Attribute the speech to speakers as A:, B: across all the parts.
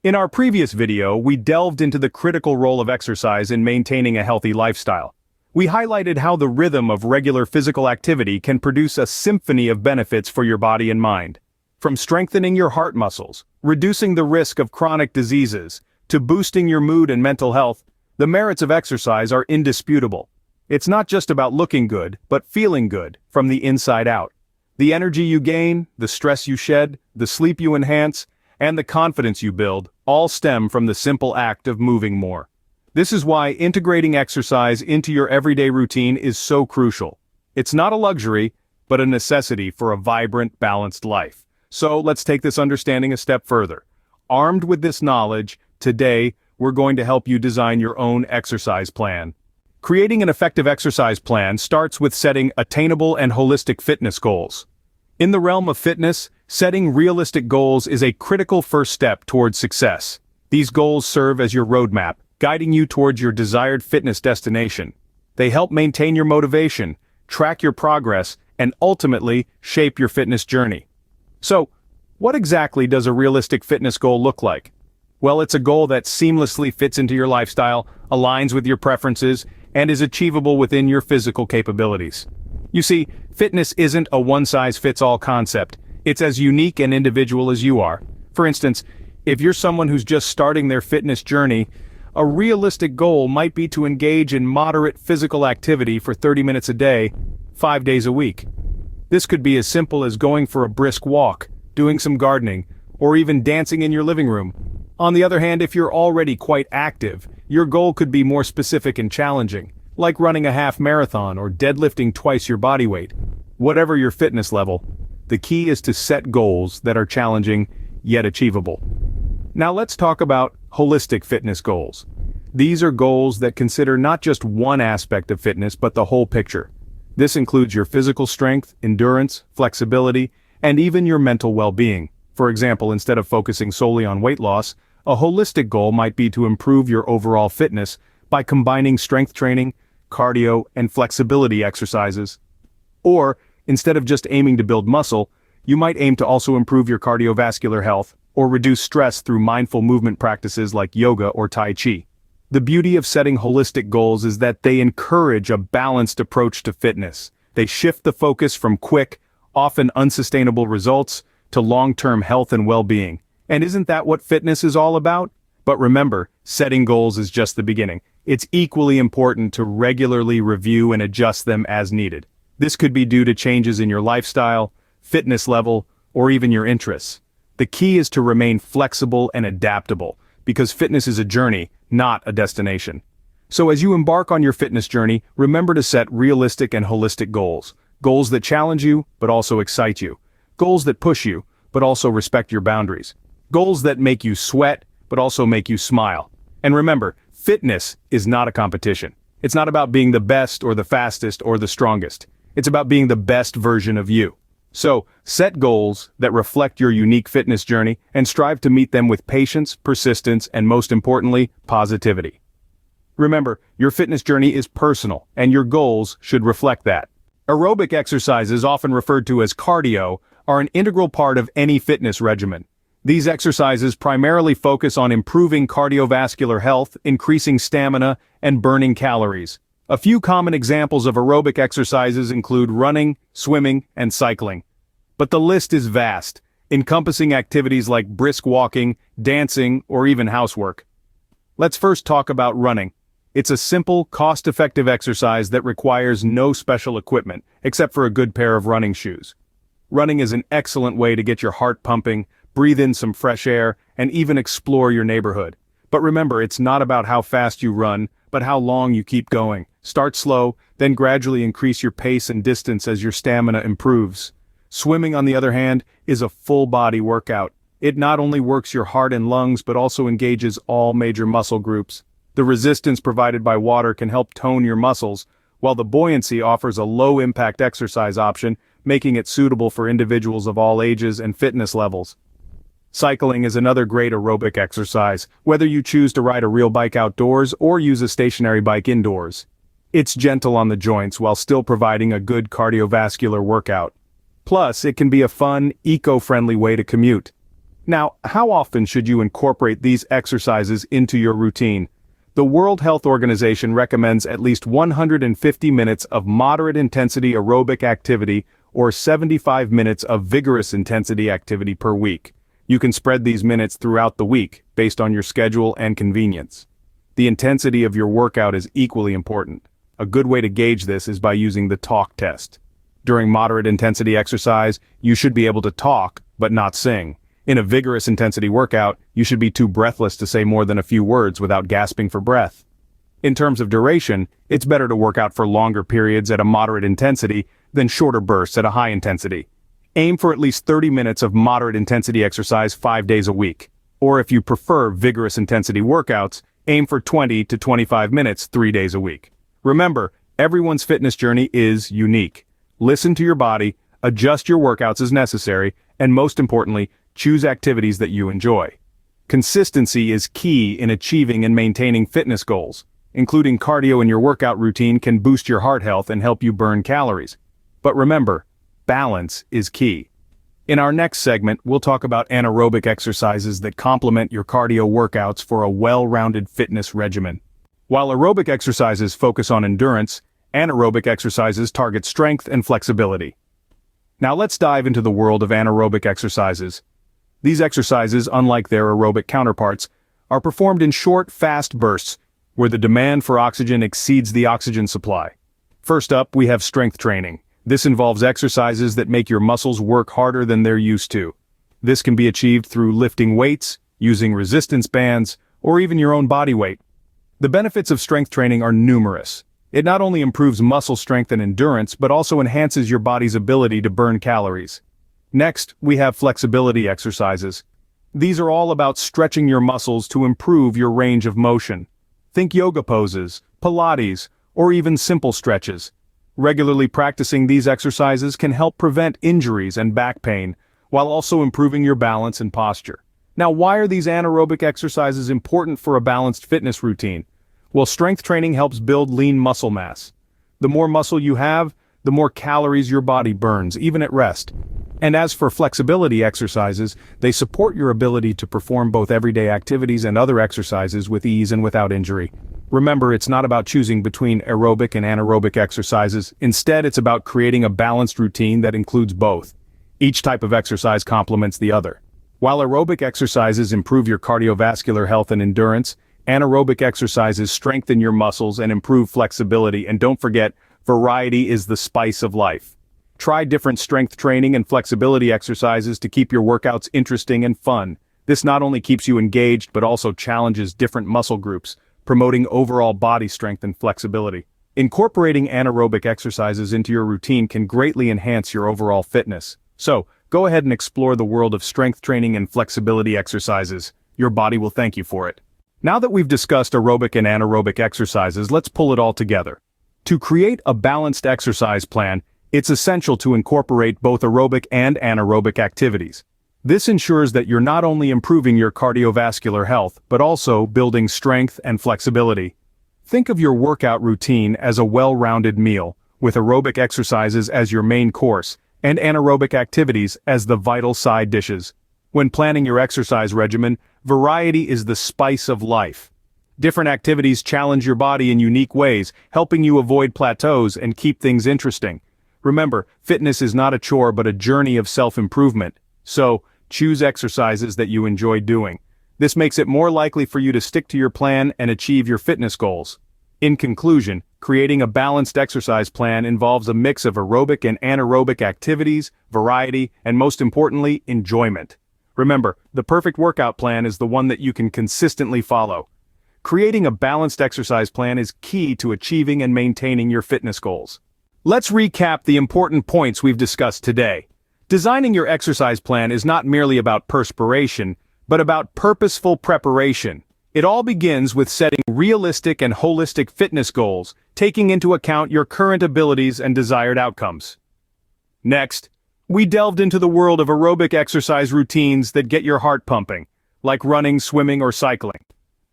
A: In our previous video, we delved into the critical role of exercise in maintaining a healthy lifestyle. We highlighted how the rhythm of regular physical activity can produce a symphony of benefits for your body and mind. From strengthening your heart muscles, reducing the risk of chronic diseases, to boosting your mood and mental health, the merits of exercise are indisputable. It's not just about looking good, but feeling good, from the inside out. The energy you gain, the stress you shed, the sleep you enhance, and the confidence you build, all stem from the simple act of moving more. This is why integrating exercise into your everyday routine is so crucial. It's not a luxury, but a necessity for a vibrant, balanced life. So let's take this understanding a step further. Armed with this knowledge, today, we're going to help you design your own exercise plan. Creating an effective exercise plan starts with setting attainable and holistic fitness goals. In the realm of fitness, setting realistic goals is a critical first step towards success. These goals serve as your roadmap, guiding you towards your desired fitness destination. They help maintain your motivation, track your progress, and ultimately shape your fitness journey. So, what exactly does a realistic fitness goal look like? Well, it's a goal that seamlessly fits into your lifestyle, aligns with your preferences, and is achievable within your physical capabilities. You see, fitness isn't a one-size-fits-all concept. It's as unique and individual as you are. For instance, if you're someone who's just starting their fitness journey, a realistic goal might be to engage in moderate physical activity for 30 minutes a day, 5 days a week. This could be as simple as going for a brisk walk, doing some gardening, or even dancing in your living room. On the other hand, if you're already quite active, your goal could be more specific and challenging, like running a half marathon or deadlifting twice your body weight. Whatever your fitness level, the key is to set goals that are challenging, yet achievable. Now let's talk about holistic fitness goals. These are goals that consider not just one aspect of fitness, but the whole picture. This includes your physical strength, endurance, flexibility, and even your mental well-being. For example, instead of focusing solely on weight loss, a holistic goal might be to improve your overall fitness by combining strength training, cardio, and flexibility exercises. Or, instead of just aiming to build muscle, you might aim to also improve your cardiovascular health or reduce stress through mindful movement practices like yoga or Tai Chi. The beauty of setting holistic goals is that they encourage a balanced approach to fitness. They shift the focus from quick, often unsustainable results to long-term health and well-being. And isn't that what fitness is all about? But remember, setting goals is just the beginning. It's equally important to regularly review and adjust them as needed. This could be due to changes in your lifestyle, fitness level, or even your interests. The key is to remain flexible and adaptable, because fitness is a journey, not a destination. So as you embark on your fitness journey, remember to set realistic and holistic goals. Goals that challenge you, but also excite you. Goals that push you, but also respect your boundaries. Goals that make you sweat, but also make you smile. And remember, fitness is not a competition. It's not about being the best or the fastest or the strongest. It's about being the best version of you. So, set goals that reflect your unique fitness journey and strive to meet them with patience, persistence, and most importantly, positivity. Remember, your fitness journey is personal, and your goals should reflect that. Aerobic exercises, often referred to as cardio, are an integral part of any fitness regimen. These exercises primarily focus on improving cardiovascular health, increasing stamina, and burning calories. A few common examples of aerobic exercises include running, swimming, and cycling. But the list is vast, encompassing activities like brisk walking, dancing, or even housework. Let's first talk about running. It's a simple, cost-effective exercise that requires no special equipment, except for a good pair of running shoes. Running is an excellent way to get your heart pumping, breathe in some fresh air, and even explore your neighborhood. But remember, it's not about how fast you run, but how long you keep going. Start slow, then gradually increase your pace and distance as your stamina improves. Swimming, on the other hand, is a full-body workout. It not only works your heart and lungs, but also engages all major muscle groups. The resistance provided by water can help tone your muscles, while the buoyancy offers a low-impact exercise option, making it suitable for individuals of all ages and fitness levels. Cycling is another great aerobic exercise, whether you choose to ride a real bike outdoors or use a stationary bike indoors. It's gentle on the joints while still providing a good cardiovascular workout. Plus, it can be a fun, eco-friendly way to commute. Now, how often should you incorporate these exercises into your routine? The World Health Organization recommends at least 150 minutes of moderate intensity aerobic activity or 75 minutes of vigorous intensity activity per week. You can spread these minutes throughout the week, based on your schedule and convenience. The intensity of your workout is equally important. A good way to gauge this is by using the talk test. During moderate intensity exercise, you should be able to talk, but not sing. In a vigorous intensity workout, you should be too breathless to say more than a few words without gasping for breath. In terms of duration, it's better to work out for longer periods at a moderate intensity than shorter bursts at a high intensity. Aim for at least 30 minutes of moderate intensity exercise 5 days a week. Or if you prefer vigorous intensity workouts, aim for 20 to 25 minutes 3 days a week. Remember, everyone's fitness journey is unique. Listen to your body, adjust your workouts as necessary, and most importantly, choose activities that you enjoy. Consistency is key in achieving and maintaining fitness goals. Including cardio in your workout routine can boost your heart health and help you burn calories. But remember, balance is key. In our next segment, we'll talk about anaerobic exercises that complement your cardio workouts for a well-rounded fitness regimen. While aerobic exercises focus on endurance, anaerobic exercises target strength and flexibility. Now let's dive into the world of anaerobic exercises. These exercises, unlike their aerobic counterparts, are performed in short, fast bursts, where the demand for oxygen exceeds the oxygen supply. First up, we have strength training. This involves exercises that make your muscles work harder than they're used to. This can be achieved through lifting weights, using resistance bands, or even your own body weight. The benefits of strength training are numerous. It not only improves muscle strength and endurance, but also enhances your body's ability to burn calories. Next, we have flexibility exercises. These are all about stretching your muscles to improve your range of motion. Think yoga poses, Pilates, or even simple stretches. Regularly practicing these exercises can help prevent injuries and back pain, while also improving your balance and posture. Now, why are these anaerobic exercises important for a balanced fitness routine? Well, strength training helps build lean muscle mass. The more muscle you have, the more calories your body burns, even at rest. And as for flexibility exercises, they support your ability to perform both everyday activities and other exercises with ease and without injury. Remember, it's not about choosing between aerobic and anaerobic exercises. Instead, it's about creating a balanced routine that includes both. Each type of exercise complements the other. While aerobic exercises improve your cardiovascular health and endurance, anaerobic exercises strengthen your muscles and improve flexibility. And don't forget, variety is the spice of life. Try different strength training and flexibility exercises to keep your workouts interesting and fun. This not only keeps you engaged but also challenges different muscle groups, promoting overall body strength and flexibility. Incorporating anaerobic exercises into your routine can greatly enhance your overall fitness. So, go ahead and explore the world of strength training and flexibility exercises. Your body will thank you for it. Now that we've discussed aerobic and anaerobic exercises, let's pull it all together. To create a balanced exercise plan, it's essential to incorporate both aerobic and anaerobic activities. This ensures that you're not only improving your cardiovascular health, but also building strength and flexibility. Think of your workout routine as a well-rounded meal, with aerobic exercises as your main course, and anaerobic activities as the vital side dishes. When planning your exercise regimen, variety is the spice of life. Different activities challenge your body in unique ways, helping you avoid plateaus and keep things interesting. Remember, fitness is not a chore but a journey of self-improvement. So, choose exercises that you enjoy doing. This makes it more likely for you to stick to your plan and achieve your fitness goals. In conclusion, creating a balanced exercise plan involves a mix of aerobic and anaerobic activities, variety, and most importantly, enjoyment. Remember, the perfect workout plan is the one that you can consistently follow. Creating a balanced exercise plan is key to achieving and maintaining your fitness goals. Let's recap the important points we've discussed today. Designing your exercise plan is not merely about perspiration, but about purposeful preparation. It all begins with setting realistic and holistic fitness goals, taking into account your current abilities and desired outcomes. Next, we delved into the world of aerobic exercise routines that get your heart pumping, like running, swimming, or cycling.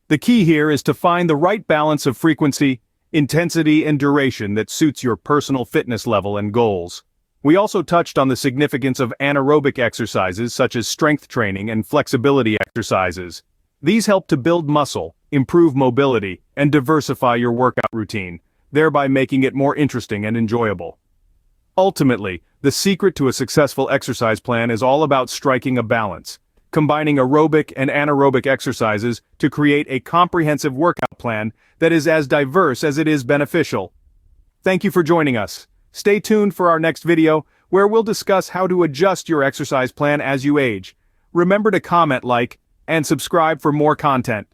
A: The key here is to find the right balance of frequency, intensity, and duration that suits your personal fitness level and goals. We also touched on the significance of anaerobic exercises such as strength training and flexibility exercises. These help to build muscle, improve mobility, and diversify your workout routine, thereby making it more interesting and enjoyable. Ultimately, the secret to a successful exercise plan is all about striking a balance, combining aerobic and anaerobic exercises to create a comprehensive workout plan that is as diverse as it is beneficial. Thank you for joining us. Stay tuned for our next video, where we'll discuss how to adjust your exercise plan as you age. Remember to comment, like, and subscribe for more content.